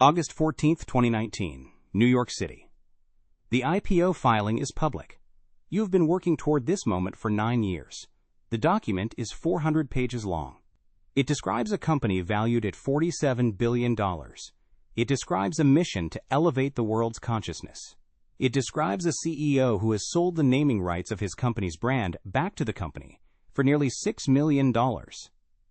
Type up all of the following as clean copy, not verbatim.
August 14, 2019, New York City. The IPO filing is public. You have been working toward this moment for 9 years. The document is 400 pages long. It describes a company valued at $47 billion. It describes a mission to elevate the world's consciousness. It describes a CEO who has sold the naming rights of his company's brand back to the company for nearly $6 million.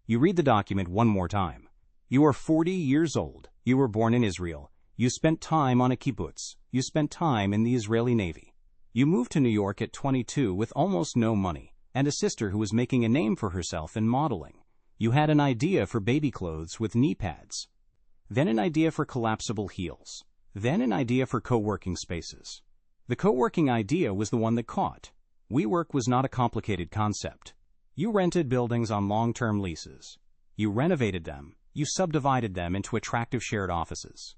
You read the document one more time. You are 40 years old. You were born in Israel. You spent time on a kibbutz. You spent time in the Israeli Navy. You moved to New York at 22 with almost no money and a sister who was making a name for herself in modeling. You had an idea for baby clothes with knee pads. Then an idea for collapsible heels. Then an idea for co-working spaces. The co-working idea was the one that caught. WeWork was not a complicated concept. You rented buildings on long-term leases. You renovated them. You subdivided them into attractive shared offices.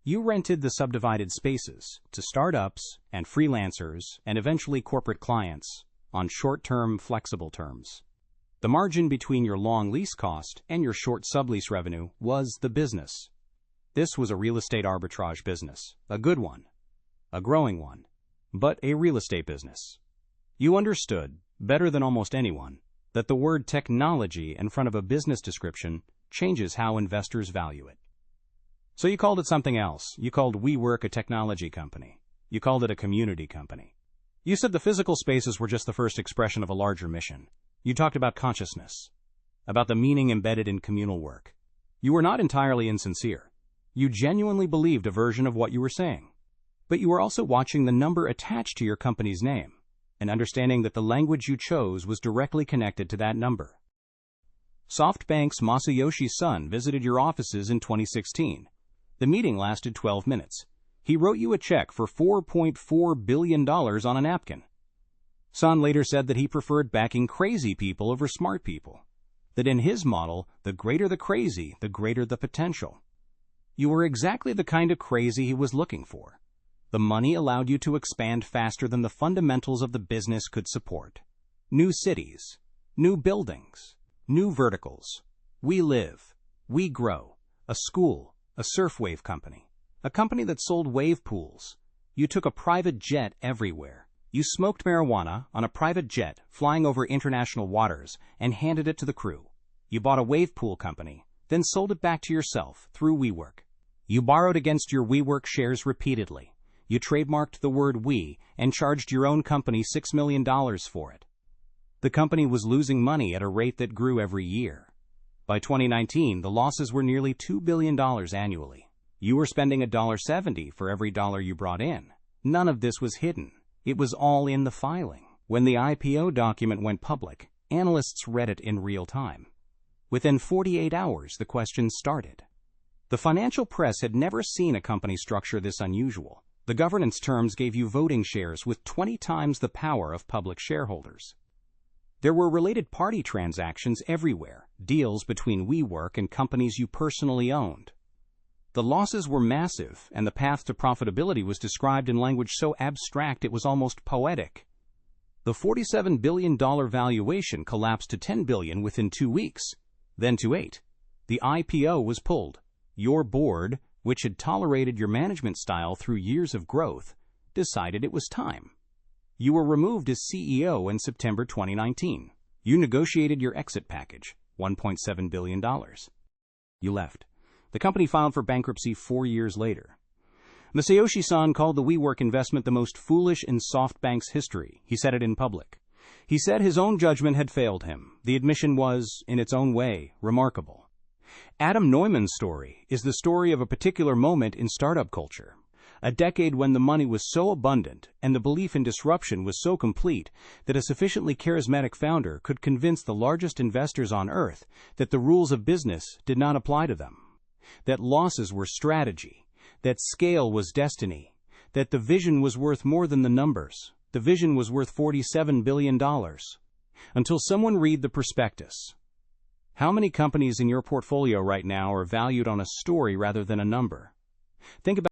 You rented the subdivided spaces to startups and freelancers and eventually corporate clients on short-term, flexible terms. The margin between your long lease cost and your short sublease revenue was the business. This was a real estate arbitrage business, a good one, a growing one, but a real estate business. You understood, better than almost anyone, that the word technology in front of a business description changes how investors value it. So you called it something else. You called WeWork a technology company. You called it a community company. You said the physical spaces were just the first expression of a larger mission. You talked about consciousness, about the meaning embedded in communal work. You were not entirely insincere. You genuinely believed a version of what you were saying. But you were also watching the number attached to your company's name and understanding that the language you chose was directly connected to that number. SoftBank's Masayoshi Son visited your offices in 2016. The meeting lasted 12 minutes. He wrote you a check for $4.4 billion on a napkin. Son later said that he preferred backing crazy people over smart people, that in his model, the greater the crazy, the greater the potential. You were exactly the kind of crazy he was looking for. The money allowed you to expand faster than the fundamentals of the business could support. New cities, new buildings, new verticals. We live, we grow. A school, a surf wave company, a company that sold wave pools. You took a private jet everywhere. You smoked marijuana on a private jet flying over international waters and handed it to the crew. You bought a wave pool company, then sold it back to yourself through WeWork. You borrowed against your WeWork shares repeatedly. You trademarked the word we and charged your own company $6 million for it. The company was losing money at a rate that grew every year. By 2019, the losses were nearly $2 billion annually. You were spending $1.70 for every dollar you brought in. None of this was hidden. It was all in the filing. When the IPO document went public, analysts read it in real time. Within 48 hours, the questions started. The financial press had never seen a company structure this unusual. The governance terms gave you voting shares with 20 times the power of public shareholders. There were related party transactions everywhere, deals between WeWork and companies you personally owned. The losses were massive, and the path to profitability was described in language so abstract it was almost poetic. The $47 billion valuation collapsed to $10 billion within 2 weeks, then to 8. The IPO was pulled. Your board, which had tolerated your management style through years of growth, decided it was time. You were removed as CEO in September 2019. You negotiated your exit package, $1.7 billion. You left. The company filed for bankruptcy 4 years later. Masayoshi-san called the WeWork investment the most foolish in SoftBank's history. He said it in public. He said his own judgment had failed him. The admission was, in its own way, remarkable. Adam Neumann's story is the story of a particular moment in startup culture. A decade when the money was so abundant and the belief in disruption was so complete that a sufficiently charismatic founder could convince the largest investors on earth that the rules of business did not apply to them, that losses were strategy, that scale was destiny, that the vision was worth more than the numbers. The vision was worth $47 billion. Until someone read the prospectus. How many companies in your portfolio right now are valued on a story rather than a number? Think about